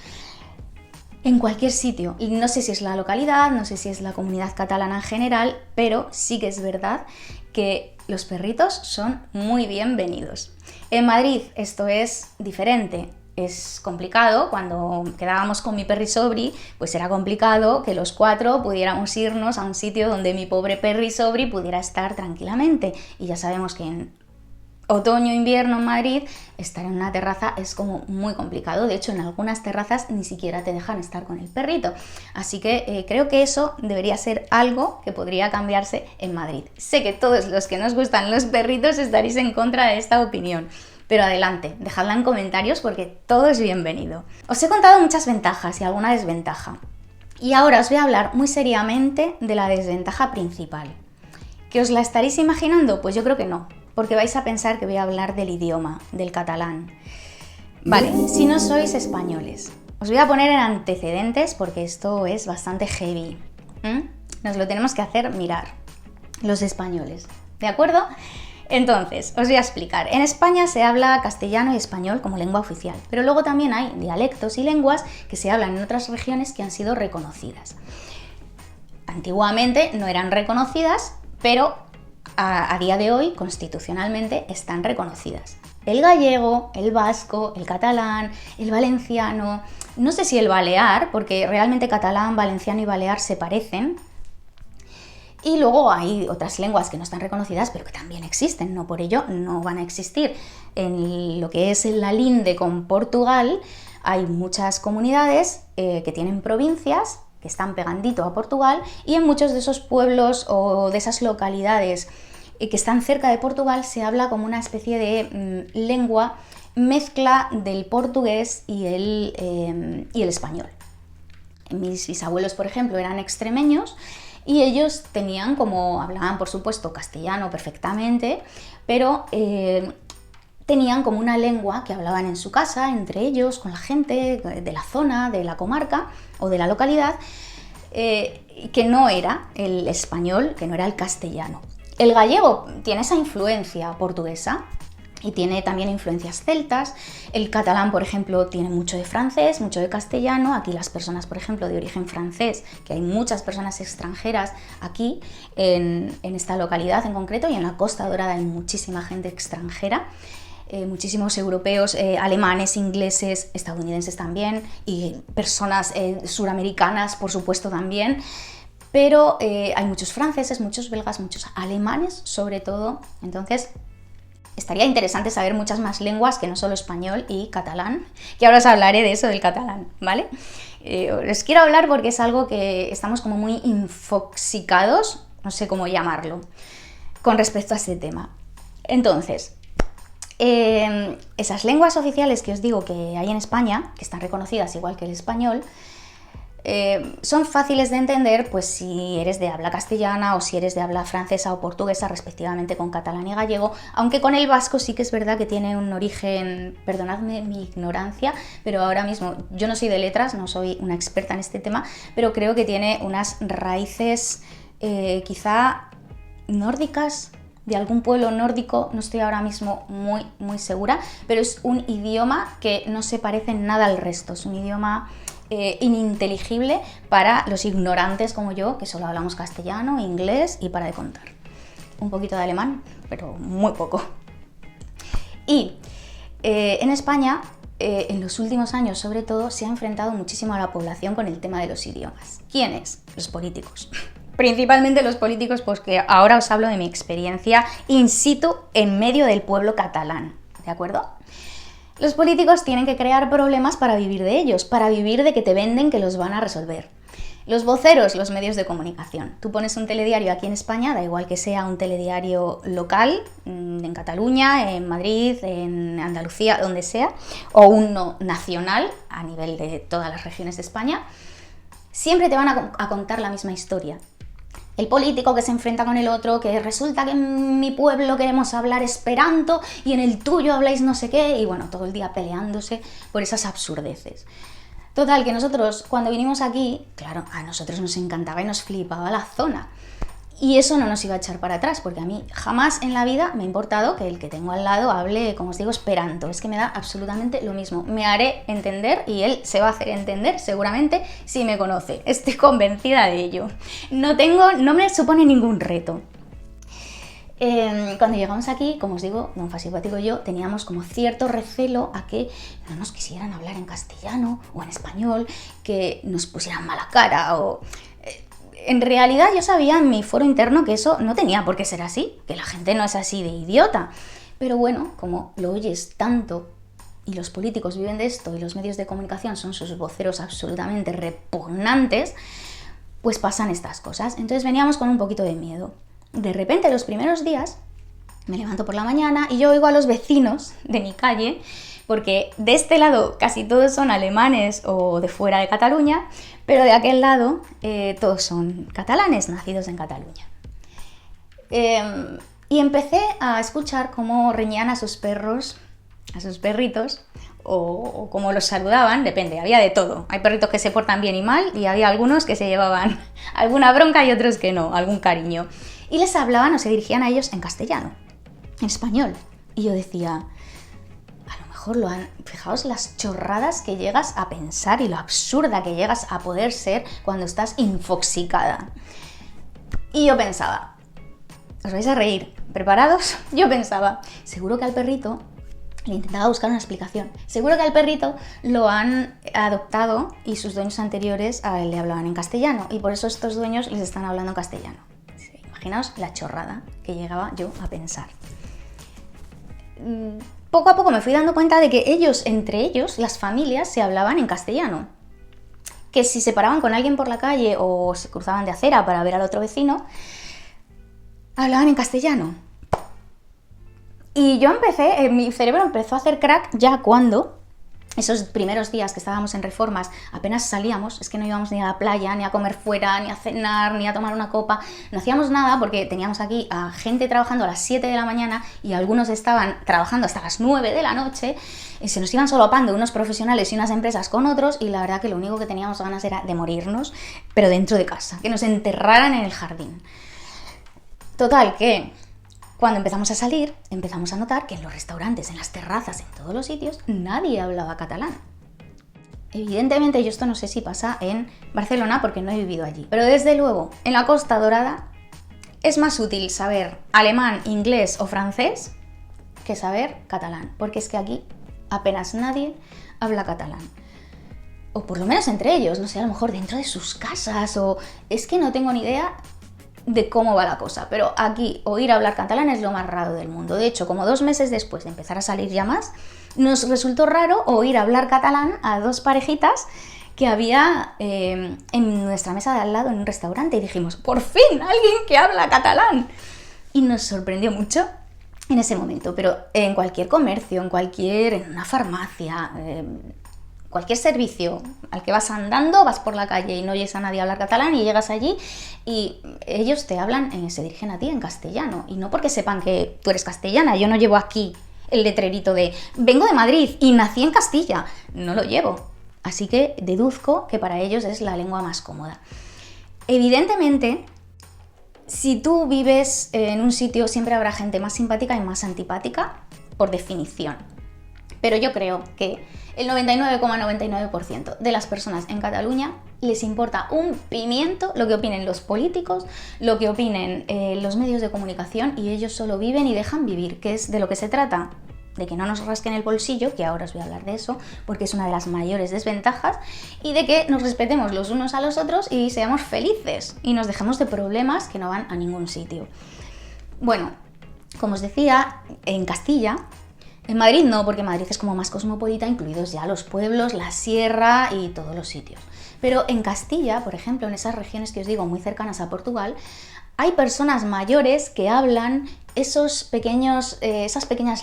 en cualquier sitio. Y no sé si es la localidad, no sé si es la comunidad catalana en general, pero sí que es verdad que los perritos son muy bienvenidos. En Madrid esto es diferente. Es complicado, cuando quedábamos con mi perri Sobri, pues era complicado que los 4 pudiéramos irnos a un sitio donde mi pobre perri Sobri pudiera estar tranquilamente. Y ya sabemos que en otoño, invierno en Madrid, estar en una terraza es como muy complicado. De hecho, en algunas terrazas ni siquiera te dejan estar con el perrito. Así que creo que eso debería ser algo que podría cambiarse en Madrid. Sé que todos los que nos gustan los perritos estaréis en contra de esta opinión. Pero adelante, dejadla en comentarios porque todo es bienvenido. Os he contado muchas ventajas y alguna desventaja. Y ahora os voy a hablar muy seriamente de la desventaja principal. ¿Que os la estaréis imaginando? Pues yo creo que no, porque vais a pensar que voy a hablar del idioma, del catalán. Vale, si no sois españoles, os voy a poner en antecedentes porque esto es bastante heavy. Nos lo tenemos que hacer mirar, los españoles, ¿de acuerdo? Entonces, os voy a explicar. En España se habla castellano y español como lengua oficial, pero luego también hay dialectos y lenguas que se hablan en otras regiones que han sido reconocidas. Antiguamente no eran reconocidas, pero a día de hoy, constitucionalmente, están reconocidas. El gallego, el vasco, el catalán, el valenciano, no sé si el balear, porque realmente catalán, valenciano y balear se parecen. Y luego hay otras lenguas que no están reconocidas, pero que también existen, no por ello no van a existir. En lo que es la linde con Portugal, hay muchas comunidades que tienen provincias que están pegandito a Portugal, y en muchos de esos pueblos o de esas localidades que están cerca de Portugal se habla como una especie de lengua mezcla del portugués y el español. Mis bisabuelos, por ejemplo, eran extremeños, y ellos hablaban por supuesto castellano perfectamente, pero tenían como una lengua que hablaban en su casa, entre ellos, con la gente de la zona, de la comarca o de la localidad, que no era el español, que no era el castellano. El gallego tiene esa influencia portuguesa, y tiene también influencias celtas. El catalán, por ejemplo, tiene mucho de francés, mucho de castellano. Aquí las personas, por ejemplo, de origen francés, que hay muchas personas extranjeras aquí, en esta localidad en concreto, y en la Costa Dorada hay muchísima gente extranjera, muchísimos europeos, alemanes, ingleses, estadounidenses también, y personas suramericanas, por supuesto, también. Pero hay muchos franceses, muchos belgas, muchos alemanes, sobre todo. Entonces, estaría interesante saber muchas más lenguas que no solo español y catalán, que ahora os hablaré de eso del catalán, ¿vale? Les quiero hablar porque es algo que estamos como muy infoxicados, no sé cómo llamarlo, con respecto a este tema. Entonces, esas lenguas oficiales que os digo que hay en España, que están reconocidas igual que el español, son fáciles de entender pues si eres de habla castellana o si eres de habla francesa o portuguesa, respectivamente, con catalán y gallego, aunque con el vasco sí que es verdad que tiene un origen, perdonadme mi ignorancia, pero ahora mismo yo no soy de letras, no soy una experta en este tema, pero creo que tiene unas raíces quizá nórdicas, de algún pueblo nórdico, no estoy ahora mismo muy segura, pero es un idioma que no se parece en nada al resto, es un idioma ininteligible para los ignorantes como yo, que solo hablamos castellano, inglés y para de contar. Un poquito de alemán, pero muy poco. Y en España, en los últimos años sobre todo, se ha enfrentado muchísimo a la población con el tema de los idiomas. ¿Quiénes? Los políticos. Principalmente los políticos, pues que ahora os hablo de mi experiencia in situ en medio del pueblo catalán, ¿de acuerdo? Los políticos tienen que crear problemas para vivir de ellos, para vivir de que te venden que los van a resolver. Los voceros, los medios de comunicación. Tú pones un telediario aquí en España, da igual que sea un telediario local, en Cataluña, en Madrid, en Andalucía, donde sea, o uno nacional, a nivel de todas las regiones de España, siempre te van a contar la misma historia. El político que se enfrenta con el otro, que resulta que en mi pueblo queremos hablar esperanto y en el tuyo habláis no sé qué, y bueno, todo el día peleándose por esas absurdeces. Total, que nosotros cuando vinimos aquí, claro, a nosotros nos encantaba y nos flipaba la zona. Y eso no nos iba a echar para atrás, porque a mí jamás en la vida me ha importado que el que tengo al lado hable, como os digo, esperanto. Es que me da absolutamente lo mismo. Me haré entender y él se va a hacer entender seguramente si me conoce. Estoy convencida de ello. No me supone ningún reto. Cuando llegamos aquí, como os digo, don Fasipático y yo teníamos como cierto recelo a que no nos quisieran hablar en castellano o en español, que nos pusieran mala cara o... En realidad yo sabía en mi foro interno que eso no tenía por qué ser así, que la gente no es así de idiota. Pero bueno, como lo oyes tanto y los políticos viven de esto y los medios de comunicación son sus voceros absolutamente repugnantes, pues pasan estas cosas. Entonces veníamos con un poquito de miedo. De repente, los primeros días, me levanto por la mañana y yo oigo a los vecinos de mi calle, porque de este lado casi todos son alemanes o de fuera de Cataluña, pero de aquel lado todos son catalanes, nacidos en Cataluña. Y empecé a escuchar cómo reñían a sus perros, a sus perritos, o cómo los saludaban, depende, había de todo. Hay perritos que se portan bien y mal, y había algunos que se llevaban alguna bronca y otros que no, algún cariño. Y les hablaban o se dirigían a ellos en castellano, en español. Y yo decía, a lo mejor lo han... Fijaos las chorradas que llegas a pensar y lo absurda que llegas a poder ser cuando estás infoxicada. Y yo pensaba, os vais a reír, ¿preparados? Yo pensaba, seguro que al perrito... Le intentaba buscar una explicación. Seguro que al perrito lo han adoptado y sus dueños anteriores le hablaban en castellano y por eso estos dueños les están hablando en castellano. Sí, imaginaos la chorrada que llegaba yo a pensar. Poco a poco me fui dando cuenta de que ellos, entre ellos, las familias, se hablaban en castellano. Que si se paraban con alguien por la calle o se cruzaban de acera para ver al otro vecino, hablaban en castellano. Y yo mi cerebro empezó a hacer crack ya cuando, esos primeros días que estábamos en Reformas, apenas salíamos, es que no íbamos ni a la playa, ni a comer fuera, ni a cenar, ni a tomar una copa, no hacíamos nada porque teníamos aquí a gente trabajando a las 7 de la mañana y algunos estaban trabajando hasta las 9 de la noche, y se nos iban solapando unos profesionales y unas empresas con otros y la verdad que lo único que teníamos ganas era de morirnos, pero dentro de casa, que nos enterraran en el jardín. Total, que... Cuando empezamos a salir, empezamos a notar que en los restaurantes, en las terrazas, en todos los sitios, nadie hablaba catalán. Evidentemente, yo esto no sé si pasa en Barcelona porque no he vivido allí. Pero desde luego, en la Costa Dorada es más útil saber alemán, inglés o francés que saber catalán. Porque es que aquí apenas nadie habla catalán. O por lo menos entre ellos, no sé, a lo mejor dentro de sus casas o... Es que no tengo ni idea de cómo va la cosa, pero aquí oír hablar catalán es lo más raro del mundo. De hecho, como 2 meses después de empezar a salir ya más, nos resultó raro oír hablar catalán a 2 parejitas que había en nuestra mesa de al lado en un restaurante y dijimos, ¡por fin alguien que habla catalán! Y nos sorprendió mucho en ese momento, pero en cualquier comercio, en una farmacia... Cualquier servicio al que vas andando, vas por la calle y no oyes a nadie hablar catalán y llegas allí y ellos te hablan, se dirigen a ti en castellano. Y no porque sepan que tú eres castellana, yo no llevo aquí el letrerito de vengo de Madrid y nací en Castilla, no lo llevo. Así que deduzco que para ellos es la lengua más cómoda. Evidentemente, si tú vives en un sitio siempre habrá gente más simpática y más antipática, por definición. Pero yo creo que el 99,99% de las personas en Cataluña les importa un pimiento lo que opinen los políticos, lo que opinen los medios de comunicación y ellos solo viven y dejan vivir, que es de lo que se trata, de que no nos rasquen el bolsillo, que ahora os voy a hablar de eso, porque es una de las mayores desventajas, y de que nos respetemos los unos a los otros y seamos felices y nos dejemos de problemas que no van a ningún sitio. Bueno, como os decía, en Castilla... En Madrid no, porque Madrid es como más cosmopolita, incluidos ya los pueblos, la sierra y todos los sitios. Pero en Castilla, por ejemplo, en esas regiones que os digo muy cercanas a Portugal, hay personas mayores que hablan esas pequeñas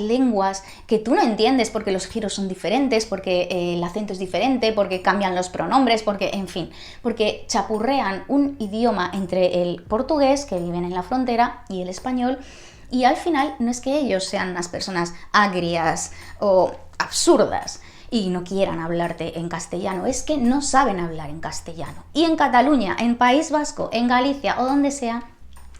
lenguas que tú no entiendes porque los giros son diferentes, porque el acento es diferente, porque cambian los pronombres, porque, en fin, porque chapurrean un idioma entre el portugués, que viven en la frontera, y el español. Y al final no es que ellos sean unas personas agrias o absurdas y no quieran hablarte en castellano, es que no saben hablar en castellano. Y en Cataluña, en País Vasco, en Galicia o donde sea,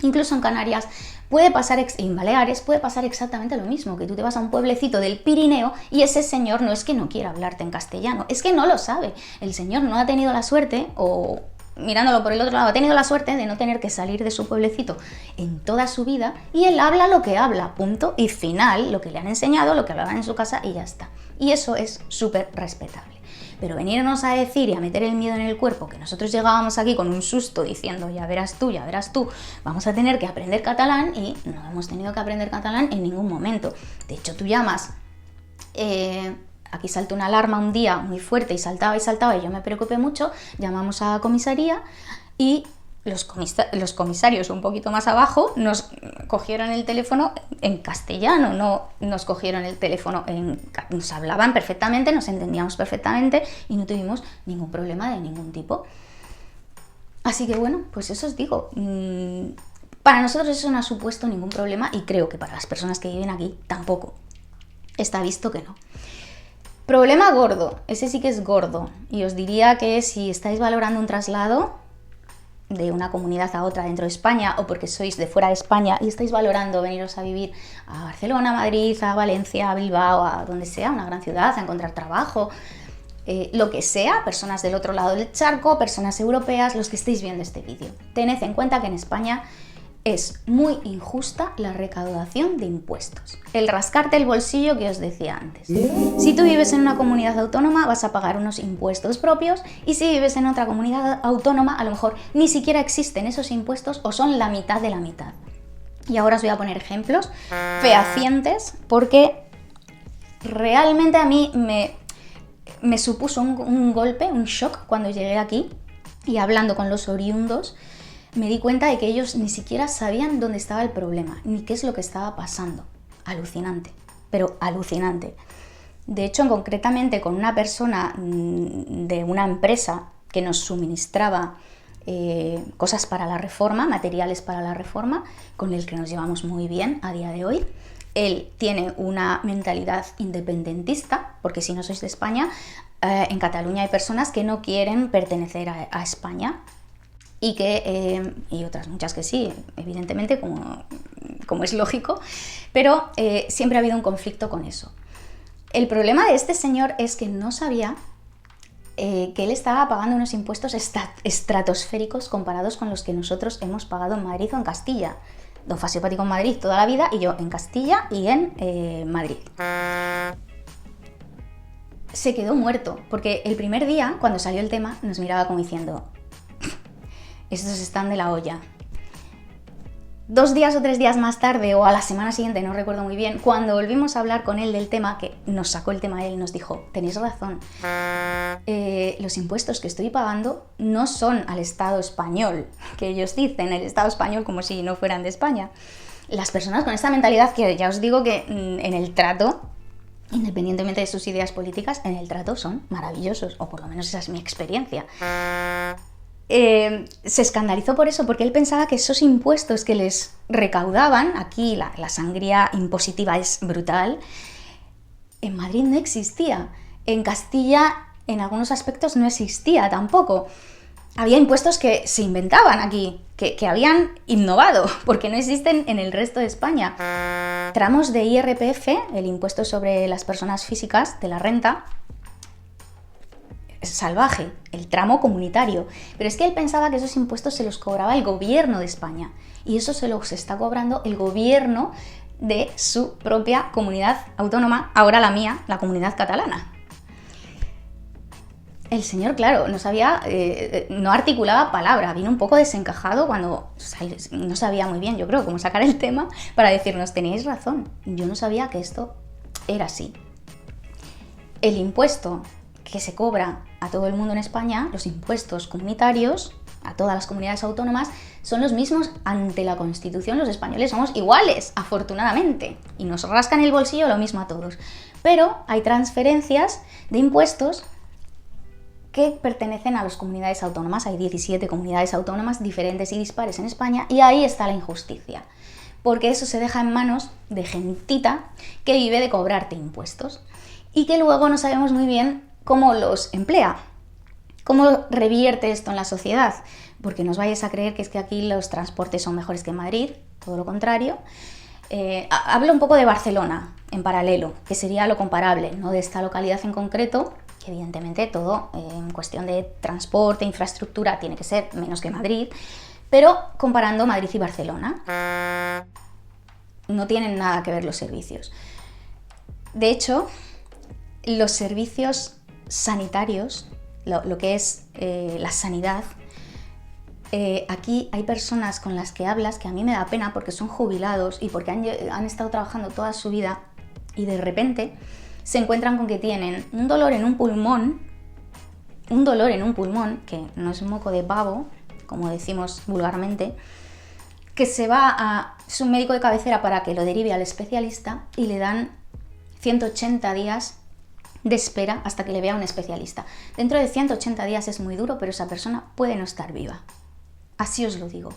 Incluso en Canarias puede pasar, en Baleares puede pasar exactamente lo mismo, que tú te vas a un pueblecito del Pirineo y ese señor no es que no quiera hablarte en castellano, es que no lo sabe. El señor no ha tenido la suerte, o mirándolo por el otro lado, ha tenido la suerte de no tener que salir de su pueblecito en toda su vida y él habla lo que habla, punto y final, lo que le han enseñado, lo que hablaban en su casa y ya está. Y eso es súper respetable. Pero venirnos a decir y a meter el miedo en el cuerpo, que nosotros llegábamos aquí con un susto diciendo ya verás tú, vamos a tener que aprender catalán, y no hemos tenido que aprender catalán en ningún momento. De hecho, tú llamas, aquí saltó una alarma un día muy fuerte y saltaba y yo me preocupé mucho, llamamos a comisaría y los comisarios un poquito más abajo nos cogieron el teléfono en castellano, no nos cogieron el teléfono nos hablaban perfectamente, nos entendíamos perfectamente y no tuvimos ningún problema de ningún tipo. Así que bueno, pues eso os digo, para nosotros eso no ha supuesto ningún problema y creo que para las personas que viven aquí tampoco. Está visto que no. Problema gordo, ese sí que es gordo, y os diría que si estáis valorando un traslado de una comunidad a otra dentro de España, o porque sois de fuera de España y estáis valorando veniros a vivir a Barcelona, a Madrid, a Valencia, a Bilbao, a donde sea, una gran ciudad, a encontrar trabajo, lo que sea, personas del otro lado del charco, personas europeas, los que estéis viendo este vídeo, tened en cuenta que en España es muy injusta la recaudación de impuestos. El rascarte el bolsillo que os decía antes. Si tú vives en una comunidad autónoma vas a pagar unos impuestos propios, y si vives en otra comunidad autónoma a lo mejor ni siquiera existen esos impuestos o son la mitad de la mitad. Y ahora os voy a poner ejemplos fehacientes porque realmente a mí me supuso un golpe, un shock cuando llegué aquí, y hablando con los oriundos me di cuenta de que ellos ni siquiera sabían dónde estaba el problema, ni qué es lo que estaba pasando. Alucinante, pero alucinante. De hecho, concretamente con una persona de una empresa que nos suministraba cosas para la reforma, materiales para la reforma, con el que nos llevamos muy bien a día de hoy. Él tiene una mentalidad independentista, porque si no sois de España, en Cataluña hay personas que no quieren pertenecer a España, y y otras muchas que sí, evidentemente, como es lógico, pero siempre ha habido un conflicto con eso. El problema de este señor es que no sabía que él estaba pagando unos impuestos estratosféricos comparados con los que nosotros hemos pagado en Madrid o en Castilla. Don Fasiopático en Madrid toda la vida y yo en Castilla y en Madrid. Se quedó muerto, porque el primer día, cuando salió el tema, nos miraba como diciendo: estos están de la olla. 2 días o 3 días más tarde, o a la semana siguiente, no recuerdo muy bien, cuando volvimos a hablar con él del tema, que nos sacó el tema él y nos dijo: tenéis razón, los impuestos que estoy pagando no son al Estado español, que ellos dicen el Estado español como si no fueran de España. Las personas con esta mentalidad, que ya os digo que en el trato, independientemente de sus ideas políticas, en el trato son maravillosos, o por lo menos esa es mi experiencia. Se escandalizó por eso, porque él pensaba que esos impuestos que les recaudaban, aquí la sangría impositiva es brutal, en Madrid no existía, en Castilla en algunos aspectos no existía tampoco. Había impuestos que se inventaban aquí, que habían innovado, porque no existen en el resto de España. Tramos de IRPF, el impuesto sobre las personas físicas de la renta, salvaje, el tramo comunitario, pero es que él pensaba que esos impuestos se los cobraba el gobierno de España, y eso se los está cobrando el gobierno de su propia comunidad autónoma, ahora la mía, la comunidad catalana. El señor, claro, no sabía, no articulaba palabra, vino un poco desencajado cuando no sabía muy bien, yo creo, cómo sacar el tema para decirnos: tenéis razón, yo no sabía que esto era así. El impuesto que se cobra a todo el mundo en España, los impuestos comunitarios a todas las comunidades autónomas, son los mismos ante la Constitución. Los españoles somos iguales, afortunadamente, y nos rascan el bolsillo lo mismo a todos. Pero hay transferencias de impuestos que pertenecen a las comunidades autónomas. Hay 17 comunidades autónomas diferentes y dispares en España, y ahí está la injusticia, porque eso se deja en manos de gentita que vive de cobrarte impuestos y que luego no sabemos muy bien cómo los emplea. ¿Cómo revierte esto en la sociedad? porque no os vayáis a creer que es que aquí los transportes son mejores que en Madrid, todo lo contrario. Hablo un poco de Barcelona en paralelo, que sería lo comparable, no de esta localidad en concreto, que evidentemente todo en cuestión de transporte, infraestructura, tiene que ser menos que Madrid, pero comparando Madrid y Barcelona, no tienen nada que ver los servicios. De hecho, los servicios sanitarios, lo que es la sanidad, aquí hay personas con las que hablas que a mí me da pena porque son jubilados y porque han estado trabajando toda su vida y de repente se encuentran con que tienen un dolor en un pulmón, que no es un moco de pavo, como decimos vulgarmente, que se va a su médico de cabecera para que lo derive al especialista y le dan 180 días de espera hasta que le vea un especialista. Dentro de 180 días es muy duro, pero esa persona puede no estar viva. Así os lo digo.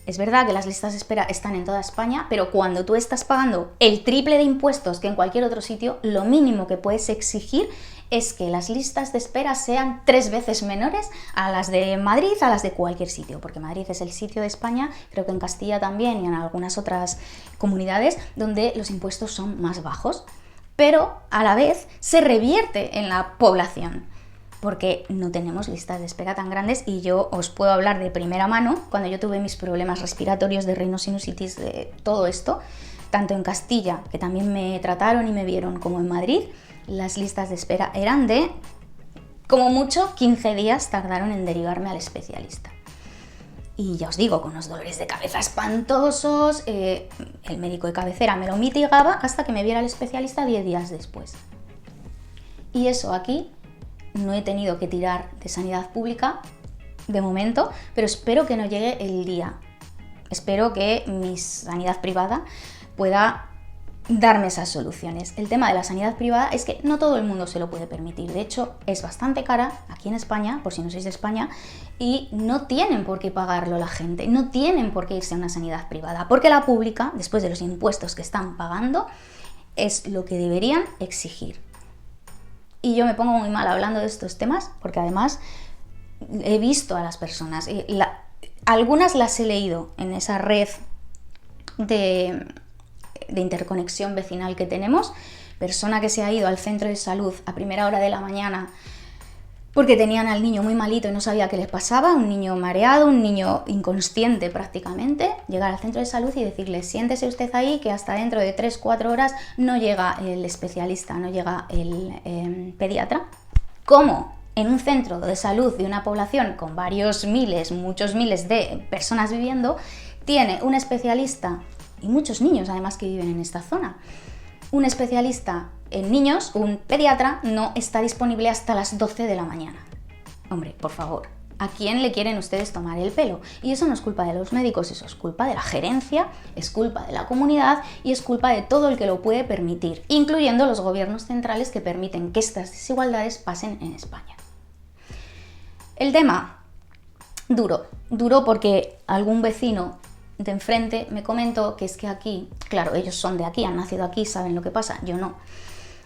Es verdad que las listas de espera están en toda España, pero cuando tú estás pagando el triple de impuestos que en cualquier otro sitio, lo mínimo que puedes exigir es que las listas de espera sean 3 veces menores a las de Madrid, a las de cualquier sitio, porque Madrid es el sitio de España, creo que en Castilla también y en algunas otras comunidades, donde los impuestos son más bajos, pero a la vez se revierte en la población, porque no tenemos listas de espera tan grandes y yo os puedo hablar de primera mano, cuando yo tuve mis problemas respiratorios de rhinosinusitis, de todo esto, tanto en Castilla, que también me trataron y me vieron, como en Madrid, las listas de espera eran de, como mucho, 15 días tardaron en derivarme al especialista. Y ya os digo, con unos dolores de cabeza espantosos, el médico de cabecera me lo mitigaba hasta que me viera el especialista 10 días después. Y eso aquí no he tenido que tirar de sanidad pública de momento, pero espero que no llegue el día. Espero que mi sanidad privada pueda darme esas soluciones. El tema de la sanidad privada es que no todo el mundo se lo puede permitir. De hecho, es bastante cara aquí en España, por si no sois de España, y no tienen por qué pagarlo la gente, no tienen por qué irse a una sanidad privada, porque la pública, después de los impuestos que están pagando, es lo que deberían exigir. Y yo me pongo muy mal hablando de estos temas, porque además he visto a las personas, algunas las he leído en esa red de interconexión vecinal que tenemos, persona que se ha ido al centro de salud a primera hora de la mañana porque tenían al niño muy malito y no sabía qué les pasaba, un niño mareado, un niño inconsciente prácticamente, llegar al centro de salud y decirle: siéntese usted ahí, que hasta dentro de 3-4 horas no llega el especialista, no llega el pediatra. ¿Cómo en un centro de salud de una población con varios miles, muchos miles de personas viviendo, tiene un especialista, y muchos niños además que viven en esta zona, un especialista en niños, un pediatra, no está disponible hasta las 12 de la mañana? Hombre, por favor, ¿a quién le quieren ustedes tomar el pelo? Y eso no es culpa de los médicos, eso es culpa de la gerencia, es culpa de la comunidad y es culpa de todo el que lo puede permitir, incluyendo los gobiernos centrales que permiten que estas desigualdades pasen en España. El tema, duro porque algún vecino de enfrente me comentó que es que aquí, claro, ellos son de aquí, han nacido aquí, saben lo que pasa, yo no.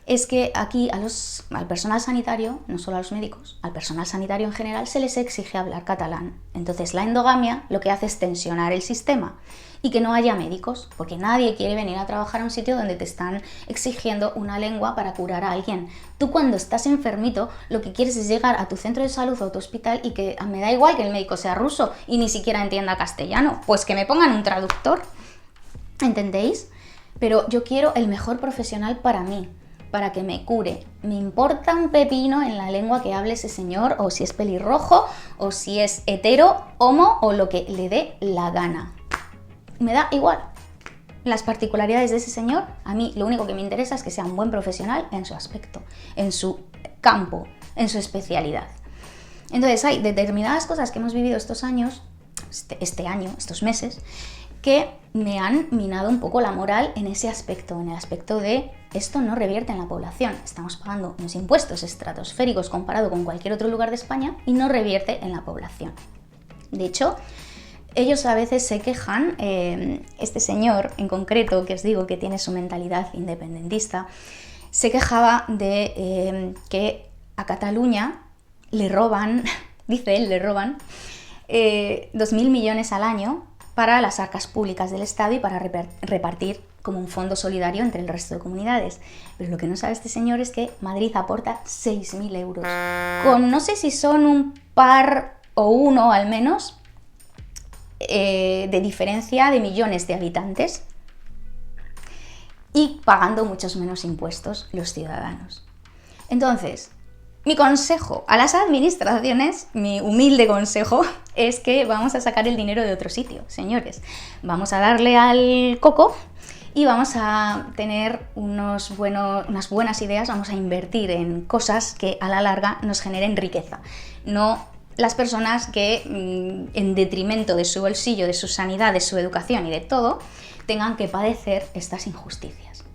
Es que aquí al personal sanitario, no solo a los médicos, al personal sanitario en general se les exige hablar catalán. Entonces la endogamia lo que hace es tensionar el sistema y que no haya médicos, porque nadie quiere venir a trabajar a un sitio donde te están exigiendo una lengua para curar a alguien. Tú cuando estás enfermito lo que quieres es llegar a tu centro de salud o a tu hospital y que me da igual que el médico sea ruso y ni siquiera entienda castellano, pues que me pongan un traductor, ¿entendéis? Pero yo quiero el mejor profesional para mí, para que me cure. Me importa un pepino en la lengua que hable ese señor, o si es pelirrojo, o si es hetero, homo, o lo que le dé la gana. Me da igual. Las particularidades de ese señor, a mí lo único que me interesa es que sea un buen profesional en su aspecto, en su campo, en su especialidad. Entonces hay determinadas cosas que hemos vivido estos años, este año, estos meses, que me han minado un poco la moral en ese aspecto, en el aspecto de esto no revierte en la población. Estamos pagando unos impuestos estratosféricos comparado con cualquier otro lugar de España y no revierte en la población. De hecho, ellos a veces se quejan, este señor en concreto, que os digo que tiene su mentalidad independentista, se quejaba de que a Cataluña le roban, dice él, le roban 2.000 millones al año para las arcas públicas del Estado y para repartir como un fondo solidario entre el resto de comunidades. Pero lo que no sabe este señor es que Madrid aporta 6.000 euros, con no sé si son un par o uno al menos de diferencia de millones de habitantes, y pagando muchos menos impuestos los ciudadanos. Entonces, mi consejo a las administraciones, mi humilde consejo, es que vamos a sacar el dinero de otro sitio, señores. Vamos a darle al coco y vamos a tener unas buenas ideas, vamos a invertir en cosas que a la larga nos generen riqueza. No las personas que, en detrimento de su bolsillo, de su sanidad, de su educación y de todo, tengan que padecer estas injusticias.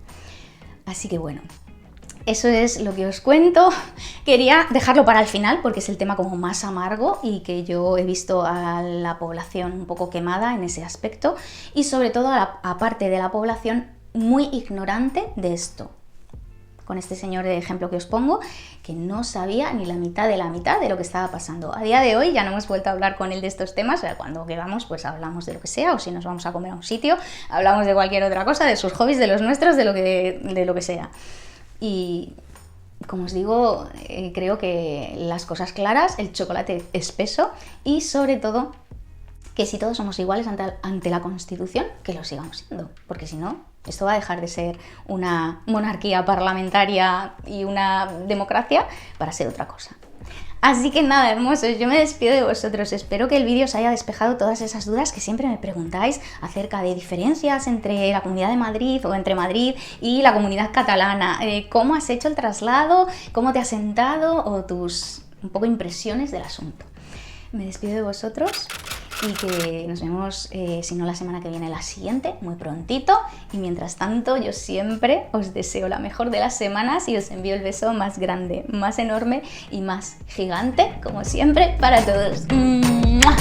Así que bueno, eso es lo que os cuento. Quería dejarlo para el final porque es el tema como más amargo y que yo he visto a la población un poco quemada en ese aspecto, y sobre todo a parte de la población muy ignorante de esto. Con este señor de ejemplo que os pongo, que no sabía ni la mitad de lo que estaba pasando. A día de hoy ya no hemos vuelto a hablar con él de estos temas. O sea, cuando quedamos pues hablamos de lo que sea, o si nos vamos a comer a un sitio, hablamos de cualquier otra cosa, de sus hobbies, de los nuestros, de lo que sea. Y como os digo, creo que las cosas claras, el chocolate espeso, y sobre todo que si todos somos iguales ante la Constitución, que lo sigamos siendo, porque si no, esto va a dejar de ser una monarquía parlamentaria y una democracia para ser otra cosa. Así que nada, hermosos, yo me despido de vosotros. Espero que el vídeo os haya despejado todas esas dudas que siempre me preguntáis acerca de diferencias entre la Comunidad de Madrid o entre Madrid y la comunidad catalana. ¿Cómo has hecho el traslado? ¿Cómo te has sentado? O tus un poco impresiones del asunto. Me despido de vosotros y que nos vemos, si no la semana que viene, la siguiente, muy prontito. Y mientras tanto, yo siempre os deseo la mejor de las semanas y os envío el beso más grande, más enorme y más gigante, como siempre, para todos. ¡Mua!